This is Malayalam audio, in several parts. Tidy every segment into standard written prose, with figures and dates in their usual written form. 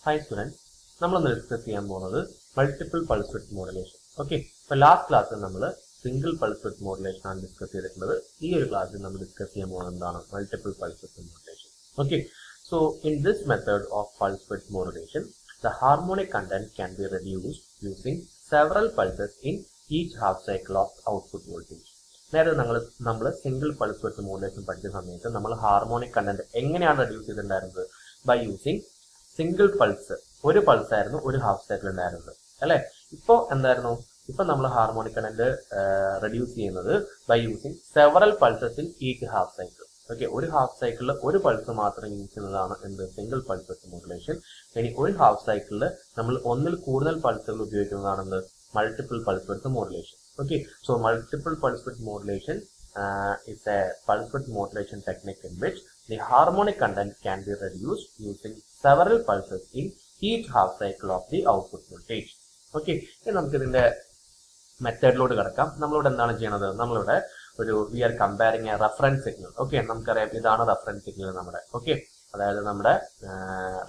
Hi students, നമ്മൾ ഡിസ്കസ് ചെയ്യാൻ പോകുന്നത് multiple pulse width modulation. Okay, അപ്പോൾ ലാസ്റ്റ് ക്ലാസ്സിൽ നമ്മൾ സിംഗിൾ പൾസ് വിഡ്ത്ത് മോഡുലേഷൻ ആണ് ഡിസ്കസ് ചെയ്തിട്ടുള്ളത്. ഈ ഒരു ക്ലാസ്സിൽ നമ്മൾ ഡിസ്കസ് ചെയ്യാൻ പോകുന്നത് എന്താണ്? Multiple pulse width modulation. Okay, so in this method of pulse width modulation, the harmonic content can be reduced using several pulses in each half cycle of output voltage. നേരെ നമ്മൾ സിംഗിൾ പൾസ് വിഡ്ത്ത് മോഡുലേഷൻ പഠിച്ച സമയത്ത് നമ്മൾ ഹാർമോണിക് കണ്ടന്റ് എങ്ങനെയാണ് റെഡ്യൂസ് ചെയ്തിട്ടുണ്ടായിരുന്നത്? By using single pulse. ഒരു പൾസ് ആയിരുന്നു ഒരു ഹാഫ് സൈക്കിൾ ഉണ്ടായിരുന്നത് അല്ലെ. ഇപ്പോൾ എന്തായിരുന്നു? ഇപ്പൊ നമ്മൾ ഹാർമോണിക് കണ്ടന്റ് റെഡ്യൂസ് ചെയ്യുന്നത് by using several pulses in each half cycle. Okay, ഒരു ഹാഫ് സൈക്കിളിൽ ഒരു പൾസ് മാത്രം യൂസ് ചെയ്യുന്നതാണ് എന്ത്? Single pulse width modulation. ഇനി ഒരു ഹാഫ് സൈക്കിളിൽ നമ്മൾ ഒന്നിൽ കൂടുതൽ പൾസുകൾ ഉപയോഗിക്കുന്നതാണ് എന്ത്? Multiple pulse width modulation. Okay, so multiple pulse width modulation is a pulse width modulation technique in which the harmonic content can be reduced using several pulses in each half cycle of the output voltage. Okay, ഇനി നമുക്ക് ഇതിന്റെ മെത്തേഡിലോട്ട് കിടക്കാം. നമ്മളിവിടെ എന്താണ് ചെയ്യുന്നത്? നമ്മളിവിടെ we are comparing a reference signal. Okay, നമുക്കറിയാം ഇതാണ് റെഫറൻസ് സിഗ്നൽ നമ്മുടെ. ഓക്കെ, അതായത് നമ്മുടെ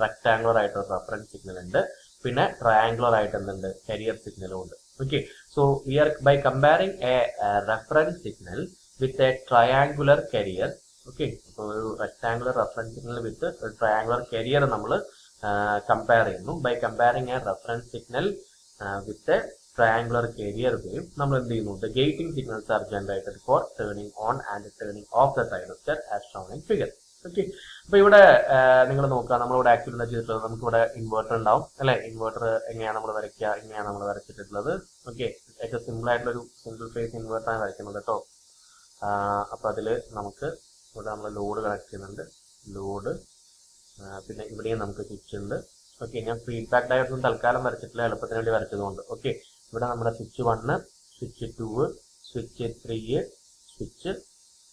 റെക്ടാങ്കുലർ ആയിട്ട് ഒരു റെഫറൻസ് സിഗ്നൽ ഉണ്ട്, പിന്നെ ട്രയാങ്കുലർ ആയിട്ട് എന്തുണ്ട്? കരിയർ സിഗ്നലും ഉണ്ട്. Okay, so we are by comparing a reference signal with a triangular carrier. Okay, so rectangular reference signal with a triangular carrier നമ്മൾ compare ചെയ്യുന്നു. By comparing a reference signal with a triangular carrier wave, നമ്മൾ എന്ത് ചെയ്യുന്നു? The gating signals are generated for turning on and turning off the thermistor as shown in figure. Okay, അപ്പൊ ഇവിടെ നിങ്ങൾ നോക്കുക, നമ്മളിവിടെ ആക്ച്വലി എന്താ ചെയ്തിട്ടുള്ളത്? നമുക്കിവിടെ ഇൻവേർട്ടർ ഉണ്ടാവും അല്ലെ. ഇൻവേർട്ടർ എങ്ങനെയാണ് നമ്മൾ വരയ്ക്കുക? ഇങ്ങനെയാണ് നമ്മൾ വരച്ചിട്ടുള്ളത്. ഓക്കെ, ഏറ്റവും സിമ്പിൾ ആയിട്ടുള്ള ഒരു സിംഗിൾ ഫേസ് ഇൻവേർട്ടറാണ് വരയ്ക്കുന്നത് കേട്ടോ. അപ്പൊ അതിൽ നമുക്ക് ഇവിടെ നമ്മൾ ലോഡ് കണക്ട് ചെയ്യുന്നുണ്ട്, ലോഡ്, പിന്നെ ഇവിടെയും നമുക്ക് സ്വിച്ച് ഉണ്ട്. ഓക്കെ, ഞാൻ ഫീഡ്ബാക്ക് ഡയോഡ് തൽക്കാലം വരച്ചിട്ടില്ല, എളുപ്പത്തിന് വേണ്ടി വരച്ചതുകൊണ്ട്. ഓക്കെ, ഇവിടെ നമ്മുടെ switch 1, switch 2, switch 3, switch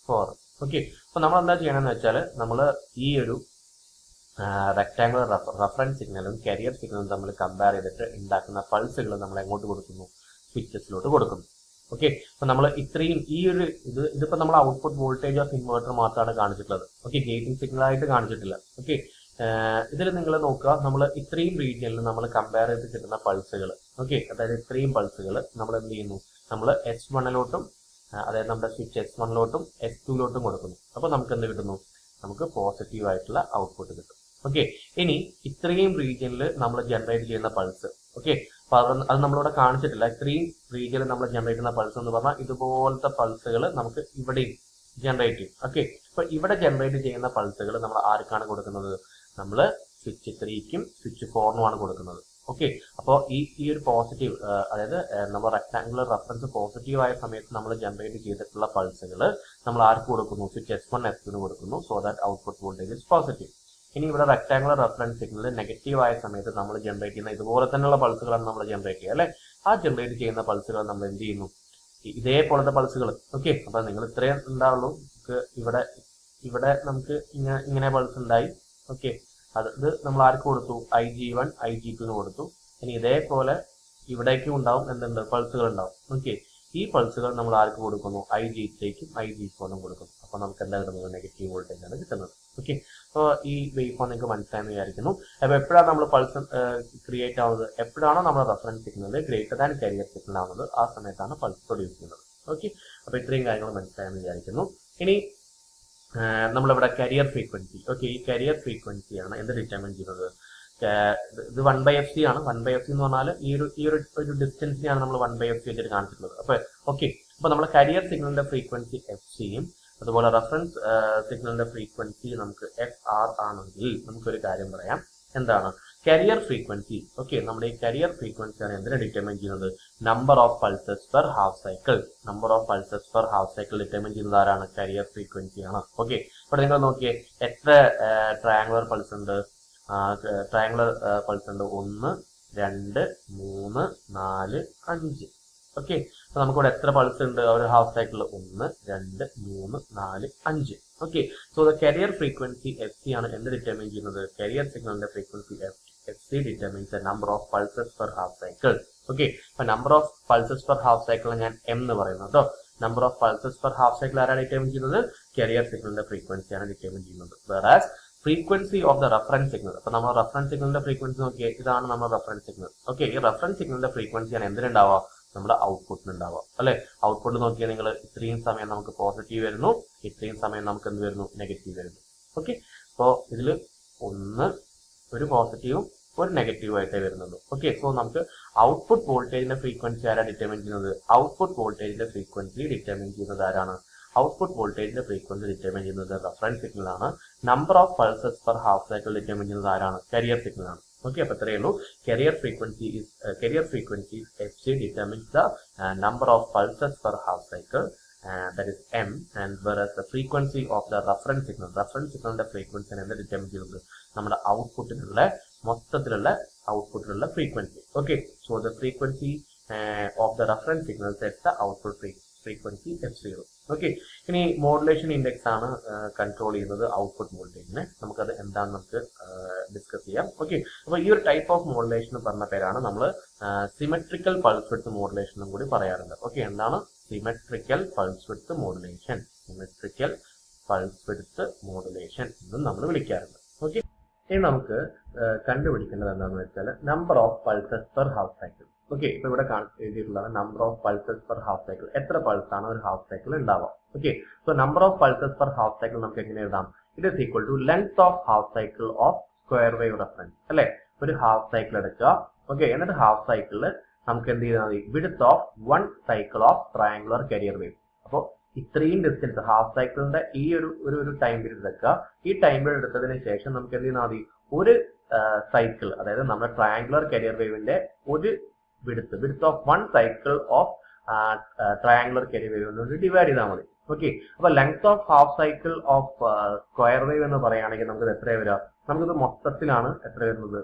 4. Okay, അപ്പൊ നമ്മൾ എന്താ ചെയ്യണമെന്ന് വെച്ചാൽ നമ്മൾ ഈ ഒരു റെക്ടാങ്കുലർ റെഫറൻസ് സിഗ്നലും കരിയർ സിഗ്നലും തമ്മിൽ കമ്പയർ ചെയ്തിട്ട് ഉണ്ടാക്കുന്ന പൾസുകൾ നമ്മൾ എങ്ങോട്ട് കൊടുക്കുന്നു? സ്വിച്ചസിലോട്ട് കൊടുക്കുന്നു. ഓക്കെ, അപ്പൊ നമ്മൾ ഇത്രയും ഈ ഒരു ഇതിപ്പോ നമ്മൾ ഔട്ട്പുട്ട് വോൾട്ടേജ് ഓഫ് ഇൻവേർട്ടർ മാത്രമാണ് കാണിച്ചിട്ടുള്ളത്. ഓക്കെ, ഗേറ്റിംഗ് സിഗ്നൽ ആയിട്ട് കാണിച്ചിട്ടില്ല. ഓക്കെ, ഇതിൽ നിങ്ങൾ നോക്കുക, നമ്മൾ ഇത്രയും റീജിയനിൽ നമ്മൾ കമ്പയർ ചെയ്ത് കിട്ടുന്ന പൾസുകൾ. ഓക്കെ, അതായത് ഇത്രയും പൾസുകൾ നമ്മൾ എന്ത് ചെയ്യുന്നു? നമ്മൾ S1ലോട്ടും അതായത് നമ്മുടെ സ്വിച്ച് S1ലോട്ടും S2ലോട്ടും കൊടുക്കുന്നു. അപ്പൊ നമുക്ക് എന്ത് കിട്ടുന്നു? നമുക്ക് പോസിറ്റീവ് ആയിട്ടുള്ള ഔട്ട്പുട്ട് കിട്ടും. ഓക്കെ, ഇനി ഇത്രയും റീജിയനിൽ നമ്മൾ ജനറേറ്റ് ചെയ്യുന്ന പൾസ്. ഓക്കെ, അപ്പൊ അത് നമ്മളിവിടെ കാണിച്ചിട്ടില്ല. ഇത്രയും റീജിയനിൽ നമ്മൾ ജനറേറ്റ് ചെയ്യുന്ന പൾസ് എന്ന് പറഞ്ഞാൽ ഇതുപോലത്തെ പൾസുകൾ നമുക്ക് ഇവിടെയും ജനറേറ്റ് ചെയ്യും. ഓക്കെ, അപ്പൊ ഇവിടെ ജനറേറ്റ് ചെയ്യുന്ന പൾസുകൾ നമ്മൾ ആർക്കാണ് കൊടുക്കുന്നത്? നമ്മൾ സ്വിച്ച് 3ക്കും സ്വിച്ച് 4നുമാണ് കൊടുക്കുന്നത്. ഓക്കെ, അപ്പോൾ ഈ ഒരു പോസിറ്റീവ്, അതായത് നമ്മൾ റെക്ടാങ്കുലർ റെഫറൻസ് പോസിറ്റീവ് ആയ സമയത്ത് നമ്മൾ ജനറേറ്റ് ചെയ്തിട്ടുള്ള പൾസുകൾ നമ്മൾ ആർക്ക് കൊടുക്കുന്നു? സ്വിച്ച് S1 S2 കൊടുക്കുന്നു. So that output voltage is positive. ഇനി ഇവിടെ റെക്ടാങ്കുലർ റെഫറൻസ് സിഗ്നൽ നെഗറ്റീവ് ആയ സമയത്ത് നമ്മൾ ജനറേറ്റ് ചെയ്യുന്ന ഇതുപോലെ തന്നെയുള്ള പൾസുകളാണ് നമ്മൾ ജനറേറ്റ് ചെയ്യുക അല്ലെ. ആ ജനറേറ്റ് ചെയ്യുന്ന പൾസുകൾ നമ്മൾ എന്ത് ചെയ്യുന്നു? ഇതേപോലത്തെ പൾസുകൾ. ഓക്കെ, അപ്പൊ നിങ്ങൾ ഇത്രയും ഉണ്ടാവുള്ളൂ. ഇവിടെ നമുക്ക് ഇങ്ങനെ പൾസ് ഉണ്ടായി. ഓക്കെ, ഇത് നമ്മൾ ആർക്ക് കൊടുത്തു? IG1 IG2 കൊടുത്തു. ഇനി ഇതേപോലെ ഇവിടേക്കും ഉണ്ടാവും എന്തുണ്ട്? പൾസുകൾ ഉണ്ടാവും. ഓക്കെ, ഈ പൾസുകൾ നമ്മൾ ആർക്ക് കൊടുക്കുന്നു? IG3ക്കും IG4നും കൊടുക്കുന്നു. അപ്പൊ നമുക്ക് എന്താ കിട്ടുന്നത്? നെഗറ്റീവ് വോൾട്ടേജ് ആണ് കിട്ടുന്നത്. ഓക്കെ, അപ്പോൾ ഈ വേവ് ഫോം നിങ്ങൾക്ക് മനസ്സിലായെന്ന് വിചാരിക്കുന്നു. അപ്പൊ എപ്പോഴാണ് നമ്മൾ പൾസ് ക്രിയേറ്റ് ആവുന്നത്? എപ്പോഴാണോ നമ്മുടെ reference signal greater than career signal ആവുന്നത്, ആ സമയത്താണ് പൾസ് പ്രൊഡ്യൂസ് ചെയ്യുന്നത്. ഓക്കെ, അപ്പൊ ഇത്രയും കാര്യങ്ങൾ മനസ്സിലായെന്ന് വിചാരിക്കുന്നു. ഇനി നമ്മളിവിടെ കരിയർ ഫ്രീക്വൻസി. ഓക്കെ, ഈ കരിയർ ഫ്രീക്വൻസിയാണ് എന്ത് ഡിറ്റർമിൻ ചെയ്യുന്നത്? ഇത് 1/fc ആണ്. 1/fc എന്ന് പറഞ്ഞാൽ ഈ ഒരു ഡിസ്റ്റൻസിനെയാണ് നമ്മൾ 1/fc വെച്ചിട്ട് കാണിച്ചിട്ടുള്ളത്. അപ്പൊ നമ്മുടെ കരിയർ സിഗ്നലിന്റെ ഫ്രീക്വൻസി fcയും അതുപോലെ റെഫറൻസ് സിഗ്നലിന്റെ ഫ്രീക്വൻസി നമുക്ക് fr ആണെങ്കിൽ നമുക്കൊരു കാര്യം പറയാം. എന്താണ് കരിയർ ഫ്രീക്വൻസി? ഓക്കെ, നമ്മുടെ ഈ കരിയർ ഫ്രീക്വൻസിയാണ് എന്തിനെ ഡിറ്റർമിൻ ചെയ്യുന്നത്? Number of pulses per half cycle. Number of pulses per half cycle determine ചെയ്യുന്നത് ആരാണ്? കരിയർ ഫ്രീക്വൻസി ആണ്. ഓക്കെ, അപ്പോൾ നിങ്ങൾ നോക്കിയേ, എത്ര ട്രയാങ്കുലർ പൾസ് ഉണ്ട്? ട്രയാങ്കുലർ പൾസ് ഉണ്ട് 1 2 3 4 5. ഓക്കെ, അപ്പൊ നമുക്കിവിടെ എത്ര പൾസ് ഉണ്ട് ഒരു half cycle? 1 2 3 4 5. Okay, so the career frequency fc ആണ് എന്ത് ഡിറ്റർമിൻ ചെയ്യുന്നത്? കരിയർ സിഗ്നലിന്റെ frequency fc determines the number of pulses per half cycle. Okay, അപ്പൊ number of pulses per half cycle ഞാൻ m എന്ന് പറയുന്നത് കേട്ടോ. Number of pulses per half cycle ആരാണ് ഡിറ്റർമിൻ ചെയ്യുന്നത്? കരിയർ സിഗ്നലിന്റെ ഫ്രീക്വൻസിയാണ് ഡിറ്റർമിൻ ചെയ്യുന്നത്. വേറാസ് frequency of the reference signal. അപ്പൊ നമ്മൾ റെഫറൻസ് സിഗ്നലിന്റെ ഫ്രീക്വൻസി നോക്കിയാൽ ഇതാണ് നമ്മുടെ റെഫറൻസ് സിഗ്നൽ. ഓക്കെ, ഈ റെഫറൻസ് സിഗ്നലിന്റെ ഫ്രീക്വൻസിയാണ് എന്തിനുണ്ടാവുക? നമ്മുടെ ഔട്ട്പുട്ടിനുണ്ടാവുക അല്ലെ. ഔട്ട്പുട്ട് നോക്കിയാൽ നിങ്ങൾ ഇത്രയും സമയം നമുക്ക് പോസിറ്റീവ് വരുന്നു, ഇത്രയും സമയം നമുക്ക് എന്ത് വരുന്നു? നെഗറ്റീവ് വരുന്നു. ഓക്കെ, അപ്പോൾ ഇതിൽ ഒരു പോസിറ്റീവും ഒരു നെഗറ്റീവും ആയിട്ടേ വരുന്നുള്ളൂ. ഓക്കെ, സോ നമുക്ക് ഔട്ട്പുട്ട് വോൾട്ടേജിന്റെ ഫ്രീക്വൻസി ആരാ ഡിറ്റർമിൻ ചെയ്യുന്നത്? ഔട്ട്പുട്ട് വോൾട്ടേജിന്റെ ഫ്രീക്വൻസി ഡിറ്റർമിൻ ചെയ്യുന്നത് ആരാണ്? ഔട്ട്പുട്ട് വോൾട്ടേജിന്റെ ഫ്രീക്വൻസി ഡിറ്റർമിൻ ചെയ്യുന്നത് റെഫറൻസ് സിഗ്നൽ ആണ്. Number of pulses per half cycle determine ചെയ്യുന്നത് ആരാണ്? കരിയർ സിഗ്നൽ ആണ്. ഓക്കെ, അപ്പൊ ഇത്രയേ ഉള്ളൂ. Career frequency F C determines the number of pulses per half cycle, that is m, and whereas the frequency of the reference signalന്റെ ഫ്രീക്വൻസി എന്ത് ഡിറ്റർമിൻ ചെയ്യുന്നത്? നമ്മുടെ മൊത്തത്തിലുള്ള ഔട്ട്പുട്ടിലുള്ള frequency. Okay, so the frequency of the reference signal sets the output frequency f0. Okay, ഇനി മോഡുലേഷൻ ഇൻഡെക്സ് ആണ് കൺട്രോൾ ചെയ്യുന്നത് ഔട്ട്പുട്ട് വോൾട്ടേജിനെ. നമുക്കത് എന്താണെന്ന് നമുക്ക് ഡിസ്കസ് ചെയ്യാം. ഓക്കെ, അപ്പോൾ ഈ ഒരു ടൈപ്പ് ഓഫ് മോഡുലേഷൻ പറഞ്ഞ പേരാണ് നമ്മൾ സിമെട്രിക്കൽ പൾസ് വിഡ്ത്ത് മോഡുലേഷൻ എന്നും കൂടി പറയാറുണ്ട്. ഓക്കെ, എന്താണ് symmetrical pulse width modulation? Symmetrical pulse width modulation എന്നും നമ്മൾ വിളിക്കാറുണ്ട്. ഓക്കെ, ഇനി നമുക്ക് കണ്ടുപിടിക്കേണ്ടത് എന്താണെന്ന് വെച്ചാൽ number of pulses per half cycle. Okay, ഇപ്പൊ ഇവിടെ എഴുതിയിട്ടുള്ളത് number of pulses per half cycle. എത്ര പൾസ് ആണ് ഒരു ഹാഫ് സൈക്കിൾ ഉണ്ടാവുക? Okay, so number of pulses per half cycle നമുക്ക് എങ്ങനെ എഴുതാം? It is equal to length of half cycle of square wave reference അല്ലെ. ഒരു ഹാഫ് സൈക്കിൾ എടുക്കുക. ഓക്കെ, എന്നിട്ട് ഹാഫ് സൈക്കിളിൽ നമുക്ക് എന്ത് ചെയ്താൽ മതി? Width of 1 cycle of triangular carrier wave. അപ്പോൾ ഇത്രയും ഡിസ്റ്റൻസ് ഹാഫ് സൈക്കിളിന്റെ ഈ ഒരു ടൈം പീരീഡ് എടുക്കുക. ഈ ടൈം പീരീഡ് എടുത്തതിന് ശേഷം നമുക്ക് എന്ത് ചെയ്താൽ മതി? ഒരു സൈക്കിൾ, അതായത് നമ്മുടെ ട്രയാങ്കുലർ കരിയർ വേവിന്റെ ഒരു width of 1 cycle of triangular carrier wave കൊണ്ട് ഡിവൈഡ് ചെയ്താൽ മതി. ഓക്കെ, അപ്പൊ length of half cycle of square wave എന്ന് പറയുകയാണെങ്കിൽ നമുക്ക് എത്ര വരിക? നമുക്കിത് മൊത്തത്തിലാണ് എത്ര വരുന്നത്?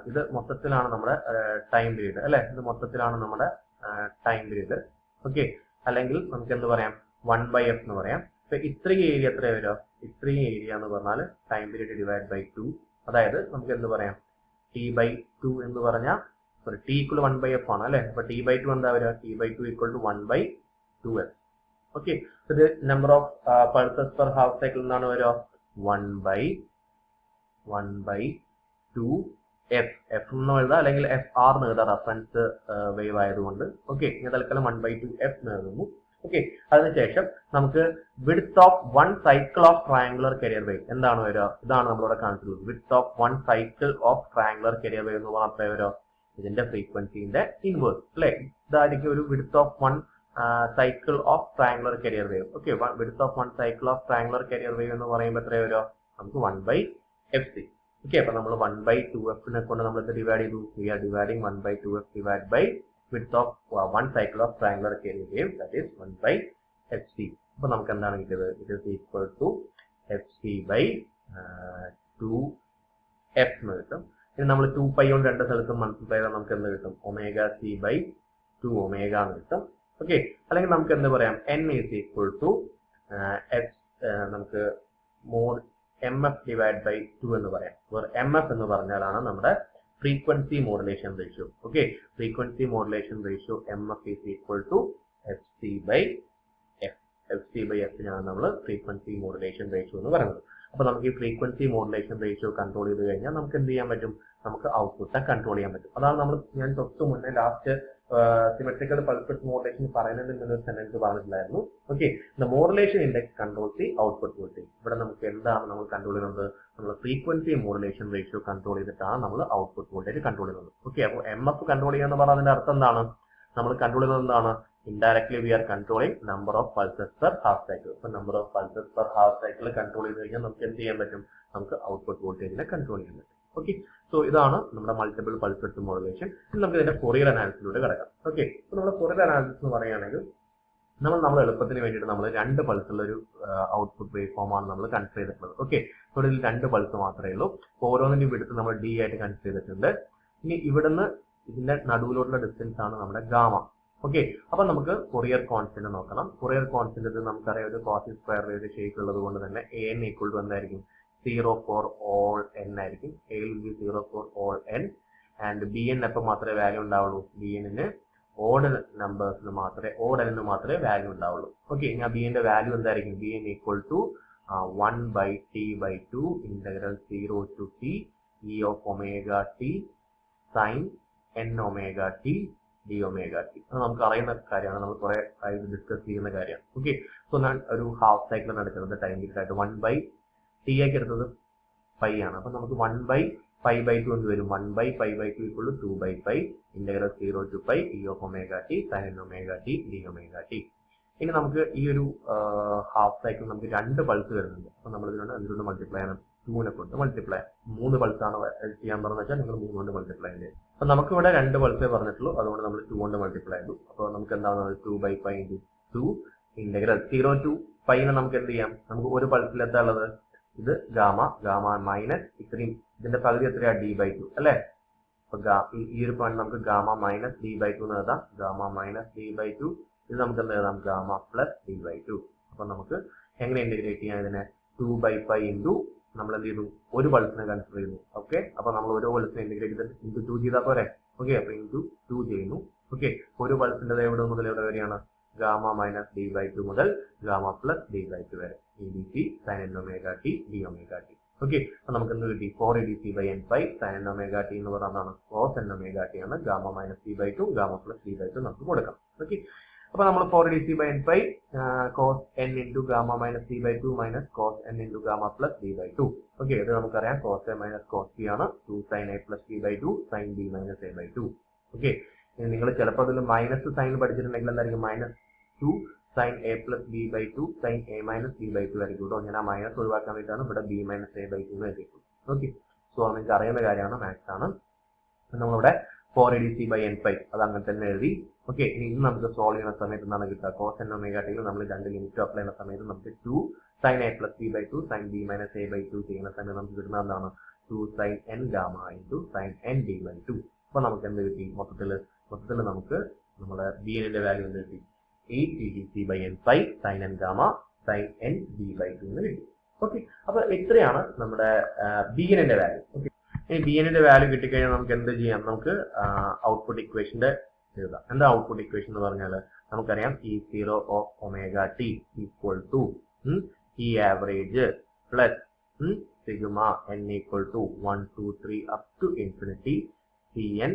ഇത് മൊത്തത്തിലാണ് നമ്മുടെ ടൈം പീരീഡ് അല്ലെ. ഇത് മൊത്തത്തിലാണ് നമ്മുടെ ടൈം പീരീഡ്. ഓക്കെ, അല്ലെങ്കിൽ നമുക്ക് എന്ത് പറയാം? 1/f എന്ന് പറയാം. ഇപ്പൊ ഇത്രയും ഏരിയ എത്ര വരിക? ഇത്രയും ഏരിയ എന്ന് പറഞ്ഞാൽ ടൈം പീരീഡ് ഡിവൈഡ് ബൈ 2. അതായത് നമുക്ക് എന്ത് പറയാം? t/2 എന്ന് പറഞ്ഞാൽ t equal 1/f ആണ് അല്ലെ. അപ്പൊ t/2 എന്താ വരിക? t/2 equal to 1/2f. Okay, ഇത് number of pulses per half cycle എന്നാണ് വരിക? 1/2f. f എന്ന് എഴുതാം, അല്ലെങ്കിൽ fr എന്ന് എഴുതാം, റെഫറൻസ് വേവ് ആയതുകൊണ്ട്. ഓക്കെ, ഇനി തൽക്കാലം 1/2f എന്ന് എഴുതുന്നു. ഓക്കെ, അതിനുശേഷം നമുക്ക് width of 1 cycle of triangular carrier wave എന്താണ് വരിക? ഇതാണ് നമ്മളിവിടെ കാണിച്ചിട്ടുള്ളത്. Width of 1 cycle of triangular carrier wave എന്ന് പറഞ്ഞാൽ വരിക? ഇതിന്റെ ഫ്രീക്വൻസിന്റെ ഇൻവേഴ്സ് അല്ലെ. ഇതായിരിക്കും ഒരു width of 1 cycle of triangular carrier wave. Okay, width of 1 cycle of triangular carrier wave എന്ന് പറയുമ്പോൾ എത്ര വരിക? നമുക്ക് 1/fc. ഓക്കെ, അപ്പൊ നമ്മൾ 1/2f കൊണ്ട് നമ്മൾ ഡിവൈഡ് ചെയ്തു. We are dividing 1/2f divide by width of 1 cycle of triangular carrier wave, that is 1/fc. അപ്പോൾ നമുക്ക് എന്താണ് കിട്ടിയത്? It is equal to fc by 2f എന്ന് കിട്ടും. ഇനി നമ്മൾ 2π കൊണ്ട് രണ്ട് സ്ഥലത്തും മൾട്ടിപ്ലൈ ചെയ്താൽ നമുക്ക് എന്ത് കിട്ടും? ωc by 2ω എന്ന് കിട്ടും. ഓക്കെ, അല്ലെങ്കിൽ നമുക്ക് എന്ത് പറയാം? n is equal to നമുക്ക് mod mf divided by 2 എന്ന് പറയാം. mf എന്ന് പറഞ്ഞാലാണ് നമ്മുടെ frequency modulation ratio. Okay, frequency modulation ratio mf is equal to fc by f. fc by f ആണ് നമ്മൾ frequency modulation ratio എന്ന് പറയുന്നത്. അപ്പോൾ നമുക്ക് ഈ frequency modulation ratio കൺട്രോൾ ചെയ്ത് കഴിഞ്ഞാൽ നമുക്ക് എന്ത് ചെയ്യാൻ പറ്റും? നമുക്ക് ഔട്ട്പുട്ട് കൺട്രോൾ ചെയ്യാൻ പറ്റും. അതാണ് ഞാൻ തൊട്ട് മുന്നേ last symmetrical pulse width modulation പറയുന്നതിൽ നിന്നൊരു സെന്റൻസ് പറഞ്ഞിട്ടുണ്ടായിരുന്നു. Okay, the modulation index controls the output voltage. ഇവിടെ നമുക്ക് എന്താണ് നമ്മൾ കൺട്രോൾ ചെയ്യുന്നത്? നമ്മൾ ഫ്രീക്വൻസി മോഡുലേഷൻ റേഷ്യോ കൺട്രോൾ ചെയ്തിട്ടാണ് നമ്മൾ ഔട്ട്പുട്ട് വോൾട്ടേജ് കൺട്രോൾ ചെയ്യുന്നത്. ഓക്കെ, അപ്പോൾ mf കൺട്രോൾ ചെയ്യാന്ന് പറഞ്ഞാൽ അതിന്റെ അർത്ഥം എന്താണ്? നമ്മൾ കൺട്രോൾ ചെയ്യുന്നത് എന്താണ്? Indirectly we are controlling number of pulses per half cycle. അപ്പോൾ number of pulses per half cycle control ചെയ്ത് കഴിഞ്ഞാൽ നമുക്ക് എന്ത് ചെയ്യാൻ പറ്റും? നമുക്ക് ഔട്ട്പുട്ട് വോൾട്ടേജിനെ കൺട്രോൾ ചെയ്യാൻ പറ്റും. ഓക്കെ, സോ ഇതാണ് നമ്മുടെ മൾട്ടിപ്പിൾ പൾസ് വിഡ്ത്ത് മോഡുലേഷൻ. ഇനി നമുക്ക് ഇതിന്റെ ഫൊറിയർ അനാലിസിസിലൂടെ കിടക്കാം. ഓക്കെ, അപ്പോൾ നമ്മുടെ ഫൊറിയർ അനാലിസിസ് എന്ന് പറയുകയാണെങ്കിൽ നമ്മൾ എളുപ്പത്തിന് വേണ്ടിയിട്ട് നമ്മൾ 2 പൾസുള്ള ഒരു ഔട്ട്പുട്ട് വേവ് ഫോം ആണ് നമ്മൾ കൺസിഡർ ചെയ്തിട്ടുള്ളത്. ഓക്കെ, ഇവിടെ 2 പൾസ് മാത്രമേ ഉള്ളൂ. ഓരോന്നിന്റെ വിഡ്ത്ത് നമ്മൾ d ആയിട്ട് കൺസിഡർ ചെയ്തിട്ടുണ്ട്. ഇനി ഇവിടുന്ന് ഇതിന്റെ നടുവിലോട്ടുള്ള ഡിസ്റ്റൻസ് ആണ് നമ്മുടെ ഗാമ. ഓക്കെ, അപ്പൊ നമുക്ക് ഫൊറിയർ കോൺസ്റ്റന്റ് നോക്കണം. ഫൊറിയർ കോൺസ്റ്റന്റ് നമുക്കറിയാം ഒരു കോസി സ്ക്വയർ വേവ് ഷേപ്പ് ഉള്ളത് കൊണ്ട് തന്നെ an ഈക്വൽ ടു എന്തായിരിക്കും? 0 for all n ആയിരിക്കും. a will be 0 for all n and bn എപ്പോൾ മാത്രമേ വാല്യൂ ഉണ്ടാവുള്ളൂ? bn ഓഡ് നമ്പേഴ്സിന് മാത്രമേ n മാത്രമേ വാല്യൂ ഉണ്ടാവുള്ളൂ. ഓക്കെ, ഇനി bn ന്റെ വാല്യൂ എന്തായിരിക്കും? bn equal to 1 by t by 2 integral 0 to t e of omega t sin n omega t d omega t. അത് നമുക്ക് അറിയുന്ന കാര്യമാണ്, നമ്മൾ കുറെ ആയിട്ട് ഡിസ്കസ് ചെയ്യുന്ന കാര്യമാണ്. ഓക്കെ, സോ ഞാൻ ഒരു ഹാഫ് സൈക്കിൾ എടുക്കുന്നത് ടൈം പീരീഡ് ആയിട്ട് 1 by t ആക്കി എടുത്തത് പൈ ആണ്. അപ്പൊ നമുക്ക് 1 by pi by 2 എന്ന് വരും. 1 by pi by 2 equal to 2 by pi integral 0 to pi e of omega t sin n omega t d omega t. ഇനി നമുക്ക് ഈ ഒരു ഹാഫ് സൈക്കിൾ നമുക്ക് 2 പൾസ് വരുന്നുണ്ട്. അപ്പൊ നമ്മൾ ഇതിനോട് മൾട്ടിപ്ലൈ ചെയ്യണം, 2 കൊണ്ട് മൾട്ടിപ്ലൈ. 3 പൾസ് ആണ് ചെയ്യാൻ പറഞ്ഞത് വെച്ചാൽ നിങ്ങൾ 3 കൊണ്ട് മൾട്ടിപ്ലൈ ചെയ്യും. അപ്പൊ നമുക്ക് ഇവിടെ 2 പൾസേ പറഞ്ഞിട്ടുള്ളൂ, അതുകൊണ്ട് നമ്മൾ 2 കൊണ്ട് മൾട്ടിപ്ലൈ ചെയ്തു. അപ്പോൾ നമുക്ക് എന്താണ് 2 by pi into 2 integral 0 to pi നെ നമുക്ക് എന്ത് ചെയ്യാം, നമുക്ക് ഒരു പൾസിൽ ഉള്ളത് ഇത് ഗാമ മൈനസ് ഇത്രയും ഇതിന്റെ പകുതി എത്രയാ d by 2 അല്ലെ. അപ്പൊ ഈ ഒരു പോയിന്റ് നമുക്ക് ഗാമ മൈനസ് d by 2 എന്ന് എഴുതാം. ഗാമ മൈനസ് d by 2 ഇത് നമുക്ക് എന്താ എഴുതാം, ഗാമ പ്ലസ് d by 2. അപ്പൊ നമുക്ക് എങ്ങനെ ഇന്റഗ്രേറ്റ് ചെയ്യാം ഇതിനെ, 2 by pi ഇൻറ്റു നമ്മൾ എന്ത് ചെയ്തു, ഒരു പൾസിനെ കൺസിഡർ ചെയ്യുന്നു. ഓക്കെ, അപ്പൊ നമ്മൾ ഓരോ പൾസിനെ ഇന്റഗ്രേറ്റ് ചെയ്ത് ഇൻറ്റു 2 ചെയ്താൽ പോരെ. ഓക്കെ, അപ്പൊ ഇൻറ്റു 2 ചെയ്യുന്നു. ഓക്കെ, ഒരു പൾസിന്റെ എവിടെ മുതൽ എവിടെ വരെയാണ്, ഗാമ മൈനസ് d by 2 മുതൽ ഗാമ പ്ലസ് d by 2 വരെ edc sin n omega t d omega t. Okay, അപ്പൊ നമുക്ക് എന്ത് കിട്ടി, 4 edc by n pi sin n omega t എന്ന് പറയുന്നതാണ് cos n omega t ആണ്. Gamma minus d by 2 gamma plus d by 2 നമുക്ക് കൊടുക്കാം. ഓക്കെ, അപ്പൊ നമ്മൾ 4 edc by n pi cos n into gamma minus d by 2 minus cos n into gamma plus d by 2. Okay, ഇത് നമുക്കറിയാം cos a minus cos b ആണ്. 2 sin a plus d by 2 sin b minus a by 2. Okay, നിങ്ങൾ ചിലപ്പോൾ അതിൽ മൈനസ് സൈൻ പഠിച്ചിട്ടുണ്ടെങ്കിൽ എന്തായിരിക്കും, minus 2 sin a plus b by 2 sin a minus b by 2 ആയിരിക്കും കേട്ടോ. ഞാൻ ആ മൈനസ് ഒഴിവാക്കാൻ വേണ്ടിയിട്ടാണ് ഇവിടെ b മൈനസ് a by 2 എന്ന് എഴുതിയിട്ടുള്ളത്. ഓക്കെ, സോ നിങ്ങൾക്ക് അറിയുന്ന കാര്യമാണ്, മാത്സ് ആണ്. നമ്മളിവിടെ 4 edc by n pi അത് അങ്ങനെ തന്നെ എഴുതി. ഓക്കെ, ഇനി ഇത് നമുക്ക് സോൾവ് ചെയ്യുന്ന സമയത്ത് എന്താണ് കിട്ടുക, cos n omega t നമ്മൾ 2 ലിമിറ്റ് അപ്ലൈ ചെയ്യുന്ന സമയത്ത് നമുക്ക് 2 sin a plus b by 2 sin b minus a by 2 ചെയ്യുന്ന സമയത്ത് നമുക്ക് കിട്ടുന്നത് എന്താണ്, 2 sin n gamma into sin n d by 2. അപ്പൊ നമുക്ക് എന്ത് കിട്ടി, മൊത്തത്തിൽ നമുക്ക് നമ്മുടെ bn ന്റെ വാല്യൂ എന്ത് കിട്ടി, 8 edc by n pi sin n gamma sin n d by 2 എന്ന് കിട്ടി. ഓക്കെ, അപ്പൊ ഇത്രയാണ് നമ്മുടെ bn ന്റെ വാല്യൂ. ഓക്കെ, ഇനി bn ന്റെ വാല്യൂ കിട്ടിക്കഴിഞ്ഞാൽ നമുക്ക് എന്ത് ചെയ്യാം, നമുക്ക് ഔട്ട്പുട്ട് ഇക്വേഷന്റെ എഴുതാം. എന്താ ഔട്ട്പുട്ട് ഇക്വേഷൻ എന്ന് പറഞ്ഞാൽ നമുക്കറിയാം E0 of omega t equal to E average plus sigma n equal to 1 2 3 up to infinity Cn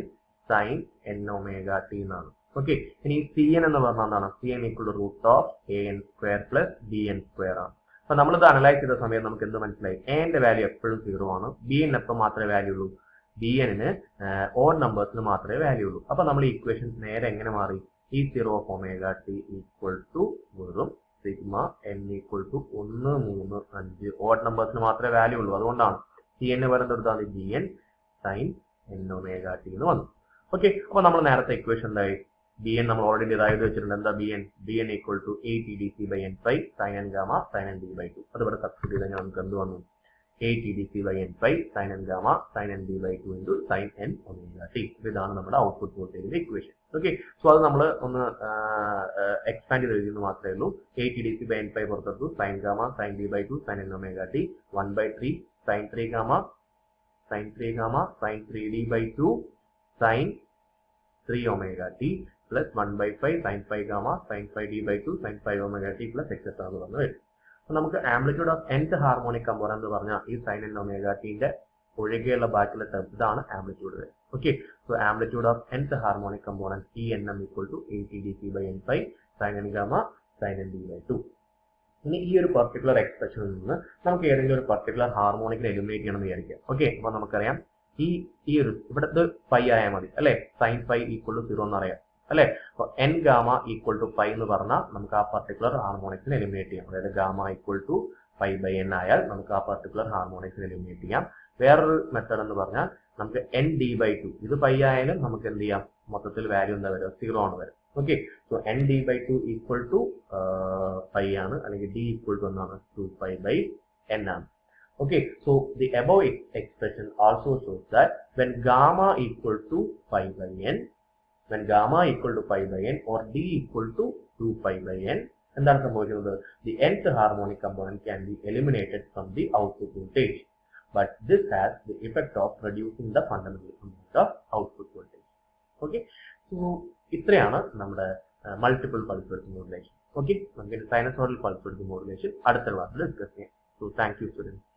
sin n omega t എന്നാണ്. ഓക്കെ, ഇനി Cn എന്ന് പറഞ്ഞാൽ എന്താണ്, Cn equal to root of an square plus bn square ആണ്. അപ്പൊ നമ്മളിത് അനലൈസ് ചെയ്ത സമയത്ത് നമുക്ക് എന്ത് മനസ്സിലായി, എന്റെ വാല്യൂ എപ്പോഴും 0 ആണ്, bn എപ്പോൾ മാത്രമേ വാല്യൂ ഉള്ളൂ, bn ഓഡ് നമ്പേഴ്സിന് മാത്രമേ വാല്യൂ ഉള്ളൂ. അപ്പൊ നമ്മൾ ഈ ഇക്വേഷൻ നേരെ എങ്ങനെ മാറി, E0 of omega t equal to വെറും sigma n equal to 1 3 5 odd നമ്പേഴ്സിന് മാത്രമേ വാല്യൂ ഉള്ളൂ. അതുകൊണ്ടാണ് Cn പറയുന്നത് എടുത്താണ് bn sin n omega t എന്ന് വന്നു. ഓക്കെ, അപ്പൊ നമ്മൾ നേരത്തെ ഇക്വേഷൻ എന്തായി, bn നമ്മൾ ഓൾറെഡി ഡിറൈവ് വെച്ചിട്ടുണ്ട്. എന്താ bn equal to 8 edc by n pi sin n gamma sin n d by 2. അതുപോലെ സബ്സ്റ്റിറ്റ്യൂട്ട് ചെയ്താൽ നമുക്ക് എന്ത് വന്നു, 8 edc by n pi sin n gamma sin n d by 2 into sin n omega t. ഇതാണ് നമ്മുടെ ഔട്ട്പുട്ട് വോൾട്ടേജിന്റെ ഇക്വേഷൻ. ഓക്കെ, സോ അത് നമ്മൾ ഒന്ന് എക്സ്പാൻഡ് ചെയ്ത് എഴുതുന്നത് മാത്രമേ ഉള്ളൂ. 8 edc by n pi പുറത്തെടുത്തു, sin gamma sin d by 2 sin n omega t 1 by 3 sin 3 gamma sin 3d by 2 sin 3 omega t plus 1 by 5 sin 5 gamma sin 5d by 2 sin 5 omega t plus etc. എന്ന് പറഞ്ഞു വരും. അപ്പൊ നമുക്ക് amplitude of nth harmonic component എന്ന് പറഞ്ഞാൽ ഈ sin n omega t ന്റെ ഒഴികെയുള്ള ബാക്കിയുള്ള ടേംസ് ഇതാണ് amplitude. Okay, so amplitude of nth harmonic component Enm equal to 8 edc by n pi sin n gamma sin n d by 2. ഇനി ഈ ഒരു പർട്ടിക്കുലർ എക്സ്പ്രഷനിൽ നിന്ന് നമുക്ക് ഏതെങ്കിലും ഒരു പർട്ടിക്കുലർ ഹാർമോണിക്കിനെ എലിമിനേറ്റ് ചെയ്യണമെന്ന് വിചാരിക്കാം. ഓക്കെ, അപ്പൊ നമുക്കറിയാം ഈ ഒരു ഇവിടുത്തെ പൈ ആയാൽ മതി അല്ലെ, സൈൻ പൈ ഈക്വൽ ടു 0 എന്നറിയാം അല്ലെ. അപ്പൊ n gamma equal to pi എന്ന് പറഞ്ഞാൽ നമുക്ക് ആ പർട്ടിക്കുലർ ഹാർമോണിക്സിനെ എലിമിനേറ്റ് ചെയ്യാം. അതായത് gamma equal to pi by n ആയാൽ നമുക്ക് ആ പർട്ടിക്കുലർ ഹാർമോണിക്സിനെ എലിമിനേറ്റ് ചെയ്യാം. വേറൊരു മെത്തേഡ് എന്ന് പറഞ്ഞാൽ നമുക്ക് n d by 2 ഇത് പൈ ആയാലും നമുക്ക് എന്ത് ചെയ്യാം, മൊത്തത്തിൽ വാല്യൂ എന്താ വരും, 0 ആണ് വരും. Okay, so n d by 2 equal to pi ആണ്, അല്ലെങ്കിൽ d ഈക്വൽ ടു എന്നാണ് 2 പൈ ബൈ n ആണ്. Okay, so the above expression also shows that when gamma equal to pi by n, or d equal to 2 pi by n, എന്താണ് സംഭവിക്കുന്നത്, the nth harmonic component can be eliminated from the output voltage, but this has the effect of reducing the fundamental amount of output voltage. Okay, so ഇത്രയാണ് നമ്മുടെ multiple pulse width modulation. Okay, നമുക്ക് സൈനസോയ്ഡൽ പൾസ് വിഡ്ത്ത് മോഡുലേഷൻ അടുത്ത ക്ലാസ്സിൽ ഡിസ്കസ് ചെയ്യാം. So thank you students.